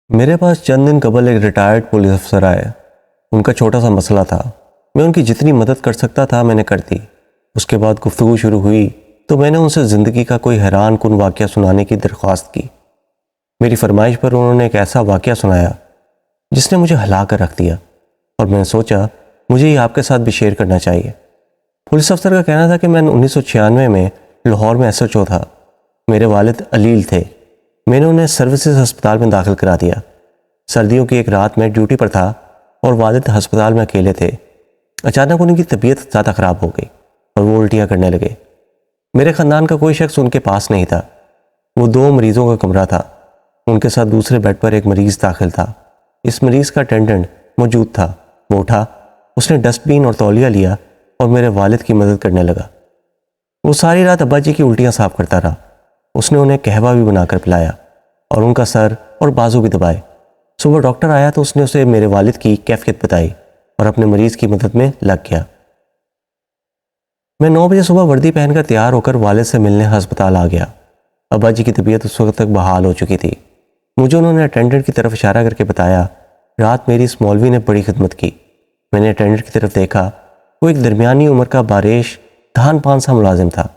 میرے پاس چند دن قبل ایک ریٹائرڈ پولیس افسر آئے۔ ان کا چھوٹا سا مسئلہ تھا۔ میں ان کی جتنی مدد کر سکتا تھا میں نے کر دی۔ اس کے بعد گفتگو شروع ہوئی تو میں نے ان سے زندگی کا کوئی حیران کن واقعہ سنانے کی درخواست کی۔ میری فرمائش پر انہوں نے ایک ایسا واقعہ سنایا جس نے مجھے ہلا کر رکھ دیا، اور میں نے سوچا مجھے یہ آپ کے ساتھ بھی شیئر کرنا چاہیے۔ پولیس افسر کا کہنا تھا کہ میں 1996 میں لاہور میں SHO تھا۔ میرے والد علیل تھے۔ میں نے انہیں سروسز ہسپتال میں داخل کرا دیا۔ سردیوں کی ایک رات میں ڈیوٹی پر تھا اور والد ہسپتال میں اکیلے تھے۔ اچانک ان کی طبیعت زیادہ خراب ہو گئی اور وہ الٹیاں کرنے لگے۔ میرے خاندان کا کوئی شخص ان کے پاس نہیں تھا۔ وہ 2 مریضوں کا کمرہ تھا۔ ان کے ساتھ دوسرے بیڈ پر ایک مریض داخل تھا۔ اس مریض کا اٹینڈنٹ موجود تھا۔ وہ اٹھا، اس نے ڈسٹ بین اور تولیہ لیا اور میرے والد کی مدد کرنے لگا۔ وہ ساری رات ابا جی کی الٹیاں صاف کرتا رہا۔ اس نے انہیں قہوہ بھی بنا کر پلایا اور ان کا سر اور بازو بھی دبائے۔ صبح ڈاکٹر آیا تو اس نے اسے میرے والد کی کیفیت بتائی اور اپنے مریض کی مدد میں لگ گیا۔ میں 9 بجے صبح وردی پہن کر تیار ہو کر والد سے ملنے ہسپتال آ گیا۔ ابا جی کی طبیعت اس وقت تک بحال ہو چکی تھی۔ مجھے انہوں نے اٹینڈنٹ کی طرف اشارہ کر کے بتایا، رات میری اس مولوی نے بڑی خدمت کی۔ میں نے اٹینڈنٹ کی طرف دیکھا۔ وہ ایک درمیانی عمر کا باریش دھان پان سا ملازم تھا۔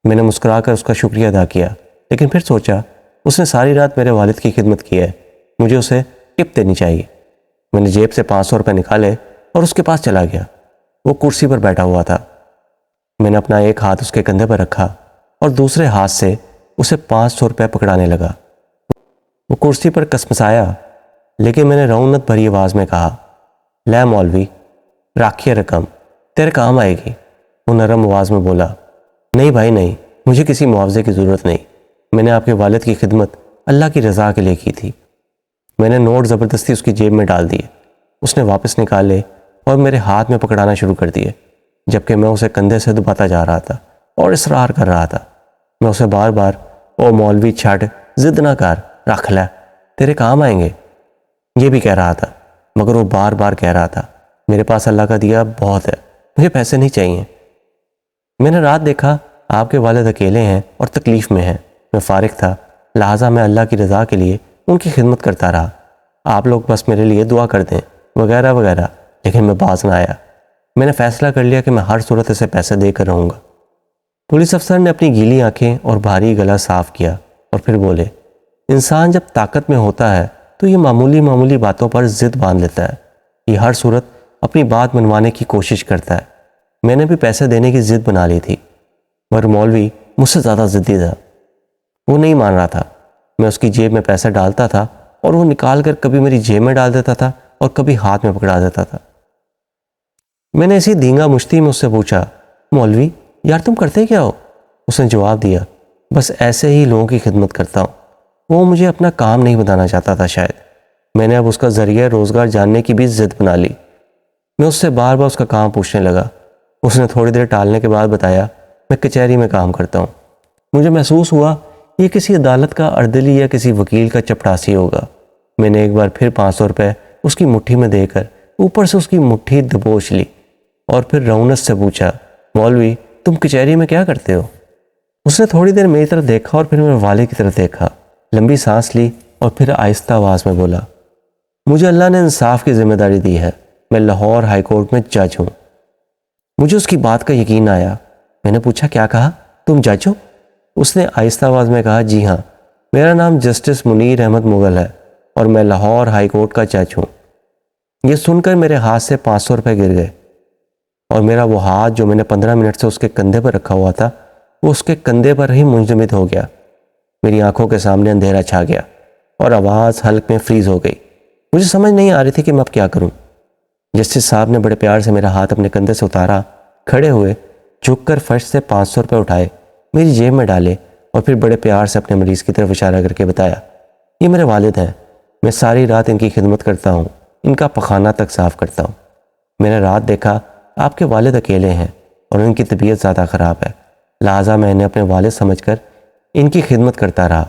میں نے مسکرا کر اس کا شکریہ ادا کیا، لیکن پھر سوچا اس نے ساری رات میرے والد کی خدمت کی ہے، مجھے اسے ٹپ دینی چاہیے۔ میں نے جیب سے 500 روپے نکالے اور اس کے پاس چلا گیا۔ وہ کرسی پر بیٹھا ہوا تھا۔ میں نے اپنا ایک ہاتھ اس کے کندھے پر رکھا اور دوسرے ہاتھ سے اسے 500 روپے پکڑانے لگا۔ وہ کرسی پر کسمسایا، لیکن میں نے رعونت بھری آواز میں کہا، لے مولوی، راکھیے رقم، تیرے کام آئے گی۔ وہ نرم آواز میں بولا، نہیں بھائی نہیں، مجھے کسی معاوضے کی ضرورت نہیں۔ میں نے آپ کے والد کی خدمت اللہ کی رضا کے لیے کی تھی۔ میں نے نوٹ زبردستی اس کی جیب میں ڈال دیے۔ اس نے واپس نکالے اور میرے ہاتھ میں پکڑانا شروع کر دیے، جبکہ میں اسے کندھے سے دباتا جا رہا تھا اور اصرار کر رہا تھا۔ میں اسے بار بار، او مولوی چھٹ، ضد نہ کر، رکھ لے، تیرے کام آئیں گے، یہ بھی کہہ رہا تھا، مگر وہ بار بار کہہ رہا تھا، میرے پاس اللہ کا دیا بہت ہے، مجھے پیسے نہیں چاہیے۔ میں نے رات دیکھا آپ کے والد اکیلے ہیں اور تکلیف میں ہیں۔ میں فارغ تھا، لہٰذا میں اللہ کی رضا کے لیے ان کی خدمت کرتا رہا۔ آپ لوگ بس میرے لیے دعا کر دیں، وغیرہ وغیرہ، لیکن میں باز نہ آیا۔ میں نے فیصلہ کر لیا کہ میں ہر صورت اسے پیسے دے کر رہوں گا۔ پولیس افسر نے اپنی گیلی آنکھیں اور بھاری گلا صاف کیا اور پھر بولے، انسان جب طاقت میں ہوتا ہے تو یہ معمولی باتوں پر ضد باندھ لیتا ہے۔ یہ ہر صورت اپنی بات منوانے کی کوشش کرتا ہے۔ میں نے بھی پیسے دینے کی ضد بنا لی تھی، مگر مولوی مجھ سے زیادہ ضدی تھا۔ وہ نہیں مان رہا تھا۔ میں اس کی جیب میں پیسے ڈالتا تھا اور وہ نکال کر کبھی میری جیب میں ڈال دیتا تھا اور کبھی ہاتھ میں پکڑا دیتا تھا۔ میں نے اسی دھینگا مشتی میں اس سے پوچھا، مولوی یار تم کرتے کیا ہو؟ اس نے جواب دیا، بس ایسے ہی لوگوں کی خدمت کرتا ہوں۔ وہ مجھے اپنا کام نہیں بتانا چاہتا تھا شاید۔ میں نے اب اس کا ذریعہ روزگار جاننے کی بھی ضد بنا لی۔ میں اس سے بار بار اس کا کام پوچھنے لگا۔ اس نے تھوڑی دیر ٹالنے کے بعد بتایا، میں کچہری میں کام کرتا ہوں۔ مجھے محسوس ہوا یہ کسی عدالت کا اردلی یا کسی وکیل کا چپڑاسی ہوگا۔ میں نے ایک بار پھر 500 روپے اس کی مٹھی میں دے کر اوپر سے اس کی مٹھی دبوچ لی اور پھر رونت سے پوچھا، مولوی تم کچہری میں کیا کرتے ہو؟ اس نے تھوڑی دیر میری طرف دیکھا اور پھر میرے والد کی طرف دیکھا، لمبی سانس لی اور پھر آہستہ آواز میں بولا، مجھے اللہ نے انصاف کی ذمہ داری دی ہے، میں لاہور ہائی کورٹ میں جج ہوں۔ مجھے اس کی بات کا یقین آیا۔ میں نے پوچھا، کیا کہا، تم جج ہو؟ اس نے آہستہ آواز میں کہا، جی ہاں، میرا نام جسٹس منیر احمد مغل ہے اور میں لاہور ہائی کورٹ کا جج ہوں۔ یہ سن کر میرے ہاتھ سے 500 روپے گر گئے اور میرا وہ ہاتھ جو میں نے 15 منٹ سے اس کے کندھے پر رکھا ہوا تھا وہ اس کے کندھے پر ہی منجمد ہو گیا۔ میری آنکھوں کے سامنے اندھیرا چھا گیا اور آواز حلق میں فریز ہو گئی۔ مجھے سمجھ نہیں آ رہی تھی کہ میں اب کیا کروں۔ جسٹس صاحب نے بڑے پیار سے میرا ہاتھ اپنے کندھے سے اتارا، کھڑے ہوئے، جھک کر فرش سے 500 روپے اٹھائے، میری جیب میں ڈالے اور پھر بڑے پیار سے اپنے مریض کی طرف اشارہ کر کے بتایا، یہ میرے والد ہیں، میں ساری رات ان کی خدمت کرتا ہوں، ان کا پخانہ تک صاف کرتا ہوں۔ میں نے رات دیکھا آپ کے والد اکیلے ہیں اور ان کی طبیعت زیادہ خراب ہے، لہٰذا میں انہیں اپنے والد سمجھ کر ان کی خدمت کرتا رہا۔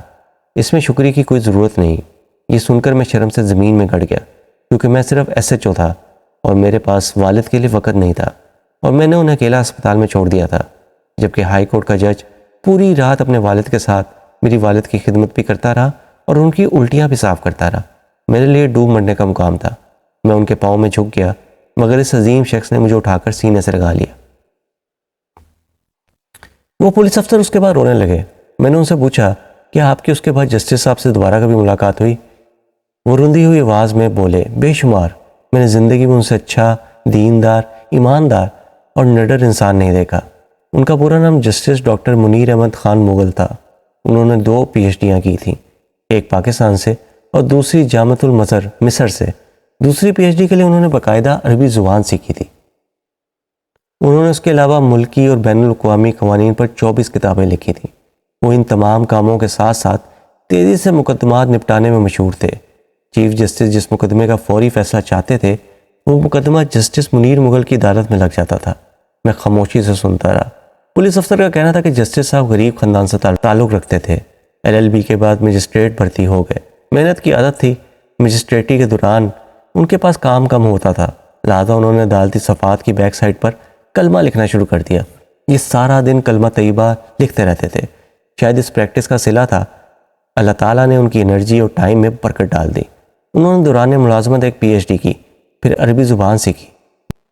اس میں شکریہ کی کوئی ضرورت نہیں۔ یہ سن کر میں شرم سے زمین میں گڑ گیا، کیونکہ میں صرف SHO تھا اور میرے پاس والد کے لیے وقت نہیں تھا اور میں نے انہیں اکیلا اسپتال میں چھوڑ دیا تھا، جبکہ ہائی کورٹ کا جج پوری رات اپنے والد کے ساتھ میری والد کی خدمت بھی کرتا رہا اور ان کی الٹیاں بھی صاف کرتا رہا۔ میرے لیے ڈوب مرنے کا مقام تھا۔ میں ان کے پاؤں میں جھک گیا، مگر اس عظیم شخص نے مجھے اٹھا کر سینے سے لگا لیا۔ وہ پولیس افسر اس کے بعد رونے لگے۔ میں نے ان سے پوچھا کہ آپ کی اس کے بعد جسٹس صاحب سے دوبارہ کبھی ملاقات ہوئی؟ وہ روندی ہوئی آواز میں بولے، بے شمار۔ میں نے زندگی میں ان سے اچھا، دیندار، ایماندار اور نڈر انسان نہیں دیکھا۔ ان کا پورا نام جسٹس ڈاکٹر منیر احمد خان مغل تھا۔ انہوں نے 2 PhDیاں کی تھیں، ایک پاکستان سے اور دوسری جامعۃ المزر مصر سے۔ دوسری PhD کے لیے انہوں نے باقاعدہ عربی زبان سیکھی تھی۔ انہوں نے اس کے علاوہ ملکی اور بین الاقوامی قوانین پر 24 کتابیں لکھی تھیں۔ وہ ان تمام کاموں کے ساتھ ساتھ تیزی سے مقدمات نپٹانے میں مشہور تھے۔ چیف جسٹس جس مقدمے کا فوری فیصلہ چاہتے تھے، وہ مقدمہ جسٹس منیر مغل کی عدالت میں لگ جاتا تھا۔ میں خاموشی سے سنتا رہا۔ پولیس افسر کا کہنا تھا کہ جسٹس صاحب غریب خاندان سے تعلق رکھتے تھے۔ LLB کے بعد مجسٹریٹ بھرتی ہو گئے۔ محنت کی عادت تھی۔ مجسٹریٹی کے دوران ان کے پاس کام کم ہوتا تھا، لہٰذا انہوں نے عدالتی صفحات کی بیک سائڈ پر کلمہ لکھنا شروع کر دیا۔ یہ سارا دن کلمہ طیبہ لکھتے رہتے تھے۔ شاید اس پریکٹس کا صلہ تھا۔ اللہ تعالیٰ نے ان کی انرجی اور ٹائم میں برکت ڈال دی۔ انہوں نے دوران ملازمت ایک PhD کی، پھر عربی زبان سیکھی،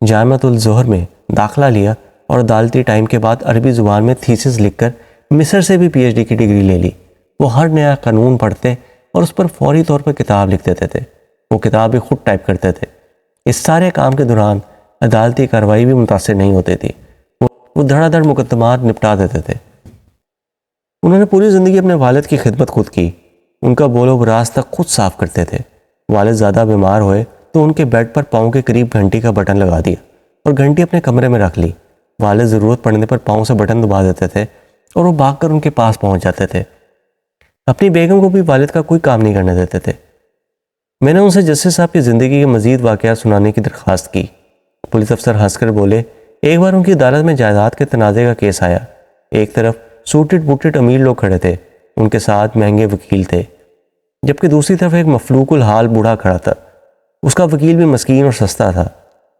جامعۃ الظہر میں داخلہ لیا اور عدالتی ٹائم کے بعد عربی زبان میں تھیسس لکھ کر مصر سے بھی PhD کی ڈگری لے لی۔ وہ ہر نیا قانون پڑھتے اور اس پر فوری طور پر کتاب لکھ دیتے تھے۔ وہ کتاب بھی خود ٹائپ کرتے تھے۔ اس سارے کام کے دوران عدالتی کارروائی بھی متاثر نہیں ہوتی تھی۔ وہ دھڑا دھڑ مقدمات نپٹا دیتے تھے۔ انہوں نے پوری زندگی اپنے والد کی خدمت خود کی۔ ان کا بول و براز تک خود صاف کرتے تھے۔ والد زیادہ بیمار ہوئے تو ان کے بیڈ پر پاؤں کے قریب گھنٹی کا بٹن لگا دیا اور گھنٹی اپنے کمرے میں رکھ لی۔ والد ضرورت پڑنے پر پاؤں سے بٹن دبا دیتے تھے اور وہ بھاگ کر ان کے پاس پہنچ جاتے تھے۔ اپنی بیگم کو بھی والد کا کوئی کام نہیں کرنے دیتے تھے۔ میں نے ان سے جسٹس صاحب کی زندگی کے مزید واقعات سنانے کی درخواست کی۔ پولیس افسر ہنس کر بولے، ایک بار ان کی عدالت میں جائیداد کے تنازع کا کیس آیا۔ ایک طرف سوٹڈ بوٹڈ امیر لوگ کھڑے تھے، ان کے ساتھ مہنگے وکیل تھے، جبکہ دوسری طرف ایک مفلوق الحال بوڑھا کھڑا تھا۔ اس کا وکیل بھی مسکین اور سستا تھا۔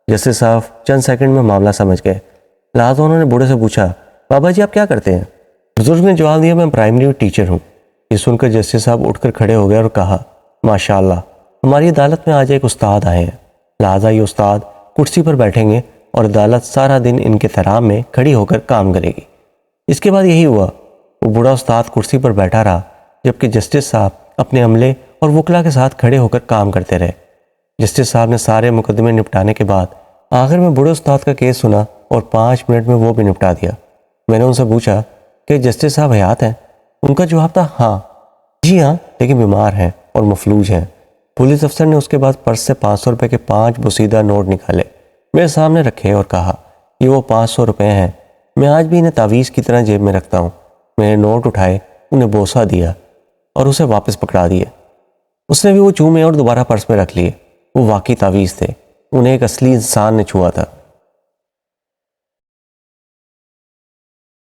جسٹس صاحب چند سیکنڈ میں معاملہ سمجھ گئے، لہٰذا انہوں نے بوڑھے سے پوچھا، بابا جی آپ کیا کرتے ہیں؟ بزرگ نے جواب دیا، میں پرائمری ٹیچر ہوں۔ یہ سن کر جسٹس صاحب اٹھ کر کھڑے ہو گئے اور کہا، ماشاءاللہ، ہماری عدالت میں آج ایک استاد آئے ہیں، لہٰذا یہ استاد کرسی پر بیٹھیں گے اور عدالت سارا دن ان کے احترام میں کھڑی ہو کر کام کرے گی۔ اس کے بعد یہی ہوا۔ وہ بوڑھا استاد کرسی پر بیٹھا رہا، جبکہ جسٹس صاحب اپنے عملے اور وکلا کے ساتھ کھڑے ہو کر کام کرتے رہے۔ جسٹس صاحب نے سارے مقدمے نپٹانے کے بعد آخر میں بوڑھے استاد کا کیس سنا اور 5 منٹ میں وہ بھی نپٹا دیا۔ میں نے ان سے پوچھا کہ جسٹس صاحب حیات ہیں؟ ان کا جواب تھا، ہاں جی ہاں، لیکن بیمار ہیں اور مفلوج ہیں۔ پولیس افسر نے اس کے بعد پرس سے 500 روپے کے 5 بوسیدہ نوٹ نکالے، میرے سامنے رکھے اور کہا، یہ وہ 500 روپے ہیں، میں آج بھی انہیں تعویذ کی طرح جیب میں رکھتا ہوں۔ میں نے نوٹ اٹھائے، انہیں بوسہ دیا اور اسے واپس پکڑا دیے۔ اس نے بھی وہ چومے اور دوبارہ پرس میں رکھ لیے۔ وہ واقعی تعویذ تھے، انہیں ایک اصلی انسان نے چھوا تھا۔